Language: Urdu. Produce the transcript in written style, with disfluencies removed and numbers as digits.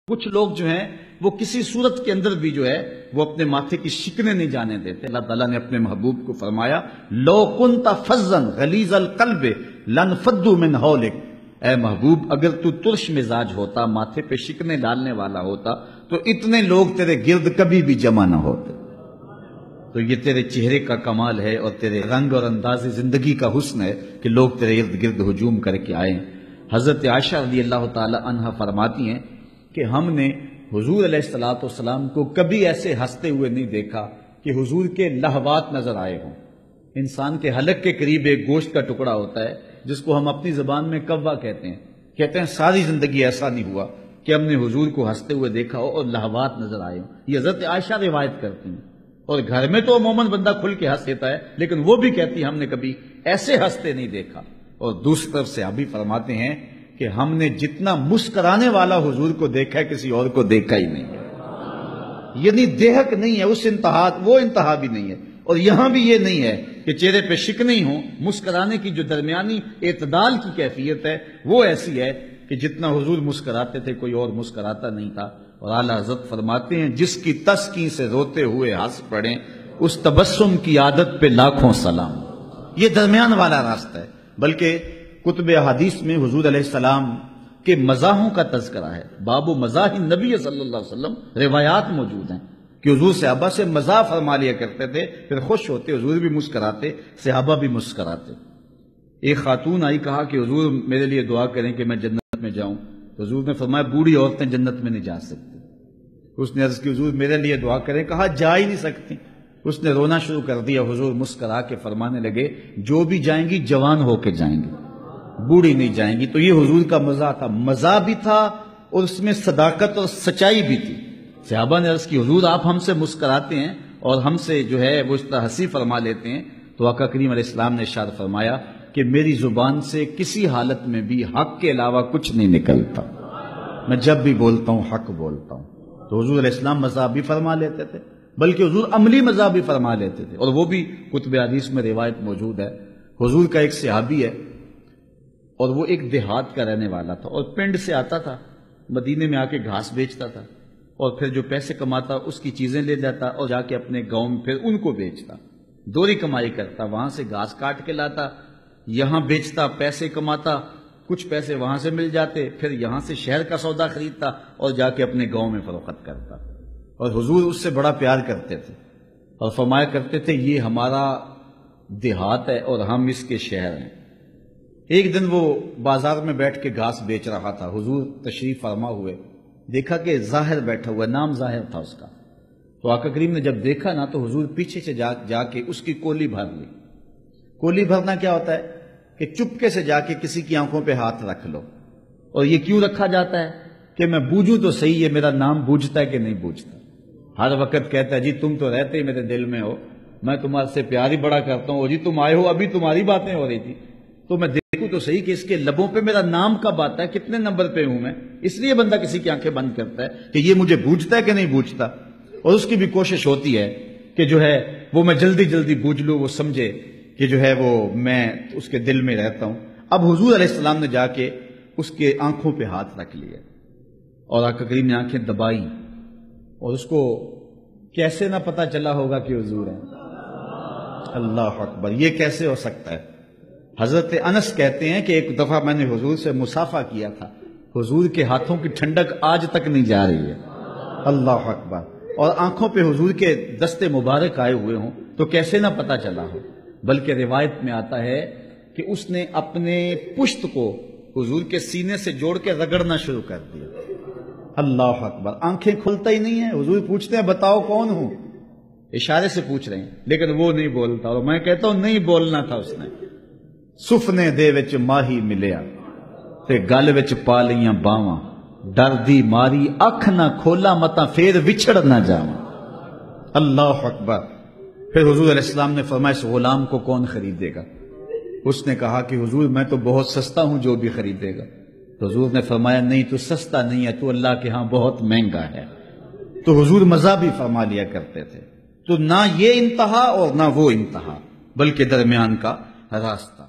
کچھ لوگ جو ہیں وہ کسی صورت کے اندر بھی جو ہے وہ اپنے ماتھے کی شکنیں نہیں جانے دیتے۔ اللہ تعالیٰ نے اپنے محبوب کو فرمایا لو کنت فظا غلیظ القلب لانفضوا من حولک، اے محبوب اگر تو ترش مزاج ہوتا، ماتھے پہ شکنیں ڈالنے والا ہوتا تو اتنے لوگ تیرے گرد کبھی بھی جمع نہ ہوتے۔ تو یہ تیرے چہرے کا کمال ہے اور تیرے رنگ اور انداز زندگی کا حسن ہے کہ لوگ تیرے ارد گرد ہجوم کر کے آئیں۔ حضرت عائشہ رضی اللہ تعالی عنہا فرماتی ہیں کہ ہم نے حضور علیہ السلام کو کبھی ایسے ہنستے ہوئے نہیں دیکھا کہ حضور کے لہوات نظر آئے ہوں۔ انسان کے حلق کے قریب ایک گوشت کا ٹکڑا ہوتا ہے جس کو ہم اپنی زبان میں کوا کہتے ہیں ساری زندگی ایسا نہیں ہوا کہ ہم نے حضور کو ہنستے ہوئے دیکھا ہو اور لہوات نظر آئے ہوں۔ یہ حضرت عائشہ روایت کرتی ہیں، اور گھر میں تو عموماً بندہ کھل کے ہنس دیتا ہے، لیکن وہ بھی کہتی ہے ہم نے کبھی ایسے ہنستے نہیں دیکھا۔ اور دوسری طرف سے ابھی فرماتے ہیں کہ ہم نے جتنا مسکرانے والا حضور کو دیکھا ہے کسی اور کو دیکھا ہی نہیں ہے، یعنی دیہک نہیں ہے، اس انتہا وہ انتہا بھی نہیں ہے۔ اور یہاں بھی یہ نہیں ہے کہ چہرے پہ شکنیں ہوں، مسکرانے کی جو درمیانی اعتدال کی کیفیت ہے وہ ایسی ہے کہ جتنا حضور مسکراتے تھے کوئی اور مسکراتا نہیں تھا۔ اور اعلیٰ حضرت فرماتے ہیں جس کی تسکین سے روتے ہوئے ہنس پڑیں اس تبسم کی عادت پہ لاکھوں سلام۔ یہ درمیان والا راستہ ہے۔ بلکہ کتب احادیث میں حضور علیہ السلام کے مزاحوں کا تذکرہ ہے، باب مزاح النبی صلی اللہ علیہ وسلم، روایات موجود ہیں کہ حضور صحابہ سے مزاح فرما لیا کرتے تھے، پھر خوش ہوتے، حضور بھی مسکراتے، صحابہ بھی مسکراتے۔ ایک خاتون آئی، کہا کہ حضور میرے لیے دعا کریں کہ میں جنت میں جاؤں، تو حضور نے فرمایا بوڑھی عورتیں جنت میں نہیں جا سکتی۔ اس نے عرض کی حضور میرے لیے دعا کریں، کہا جا ہی نہیں سکتی۔ اس نے رونا شروع کر دیا، حضور مسکرا کے فرمانے لگے جو بھی جائیں گی جوان ہو کے جائیں گی، بوڑھی نہیں جائیں گی۔ تو یہ حضور کا مزاح تھا، مزاح بھی تھا اور اس میں صداقت اور سچائی بھی تھی۔ صحابہ نے عرض کی حضور آپ ہم سے مسکراتے ہیں اور ہم سے جو ہے وہ اس طرح ہنسی فرما لیتے ہیں، تو آقا کریم علیہ السلام نے ارشاد فرمایا کہ میری زبان سے کسی حالت میں بھی حق کے علاوہ کچھ نہیں نکلتا، میں جب بھی بولتا ہوں حق بولتا ہوں۔ تو حضور علیہ السلام مزاح بھی فرما لیتے تھے، بلکہ حضور عملی مزاح بھی فرما لیتے تھے، اور وہ بھی کتب حدیث میں روایت موجود ہے۔ حضور کا ایک صحابی ہے اور وہ ایک دیہات کا رہنے والا تھا اور پنڈ سے آتا تھا، مدینے میں آ کے گھاس بیچتا تھا، اور پھر جو پیسے کماتا اس کی چیزیں لے جاتا اور جا کے اپنے گاؤں میں پھر ان کو بیچتا، دوہری کمائی کرتا، وہاں سے گھاس کاٹ کے لاتا، یہاں بیچتا، پیسے کماتا، کچھ پیسے وہاں سے مل جاتے، پھر یہاں سے شہر کا سودا خریدتا اور جا کے اپنے گاؤں میں فروخت کرتا۔ اور حضور اس سے بڑا پیار کرتے تھے اور فرمایا کرتے تھے یہ ہمارا دیہات ہے اور ہم اس کے شہر ہیں۔ ایک دن وہ بازار میں بیٹھ کے گھاس بیچ رہا تھا، حضور تشریف فرما ہوئے، دیکھا کہ ظاہر بیٹھا ہوا، نام ظاہر تھا اس کا۔ تو آقا کریم نے جب دیکھا نا تو حضور پیچھے سے جا کے اس کی کولی بھر لی۔ کولی بھرنا کیا ہوتا ہے کہ چپکے سے جا کے کسی کی آنکھوں پہ ہاتھ رکھ لو۔ اور یہ کیوں رکھا جاتا ہے کہ میں بوجھوں تو صحیح یہ میرا نام بوجھتا ہے کہ نہیں بوجھتا۔ ہر وقت کہتا ہے جی تم تو رہتے ہی میرے دل میں ہو، میں تمہارے سے پیار ہی بڑا کرتا ہوں، اور جی تم آئے ہو ابھی تمہاری باتیں ہو رہی تھی تو میں دیکھوں تو صحیح کہ اس کے لبوں پہ میرا نام کب آتا ہے، کتنے نمبر پہ ہوں میں۔ اس لیے بندہ کسی کی آنکھیں بند کرتا ہے کہ یہ مجھے بوجھتا ہے کہ نہیں بوجھتا، اور اس کی بھی کوشش ہوتی ہے کہ جو ہے وہ میں جلدی جلدی بوجھ لوں، وہ سمجھے کہ جو ہے وہ میں اس کے دل میں رہتا ہوں۔ اب حضور علیہ السلام نے جا کے اس کے آنکھوں پہ ہاتھ رکھ لیا اور آقا کریم نے آنکھیں دبائیں، اور اس کو کیسے نہ پتا چلا ہوگا کہ حضور ہیں۔ اللہ اکبر، یہ کیسے ہو سکتا ہے؟ حضرت انس کہتے ہیں کہ ایک دفعہ میں نے حضور سے مصافحہ کیا تھا، حضور کے ہاتھوں کی ٹھنڈک آج تک نہیں جا رہی ہے۔ اللہ اکبر، اور آنکھوں پہ حضور کے دستے مبارک آئے ہوئے ہوں تو کیسے نہ پتا چلا ہو۔ بلکہ روایت میں آتا ہے کہ اس نے اپنے پشت کو حضور کے سینے سے جوڑ کے رگڑنا شروع کر دیا۔ اللہ اکبر، آنکھیں کھلتا ہی نہیں ہے۔ حضور پوچھتے ہیں بتاؤ کون ہوں، اشارے سے پوچھ رہے ہیں، لیکن وہ نہیں بولتا، اور میں کہتا ہوں نہیں بولنا تھا اس نے۔ سفنے دے وچ ماہی ملیا تے گل وچ پا لیاں باواں، ڈر دی ماری اکھ نہ کھولا متا پھر وچھڑ نہ جاواں۔ اللہ اکبر۔ پھر حضور علیہ السلام نے فرمایا اس غلام کو کون خریدے گا؟ اس نے کہا کہ حضور میں تو بہت سستا ہوں، جو بھی خریدے گا۔ تو حضور نے فرمایا نہیں تو سستا نہیں ہے، تو اللہ کے ہاں بہت مہنگا ہے۔ تو حضور مزاح بھی فرما لیا کرتے تھے۔ تو نہ یہ انتہا اور نہ وہ انتہا، بلکہ درمیان کا راستہ۔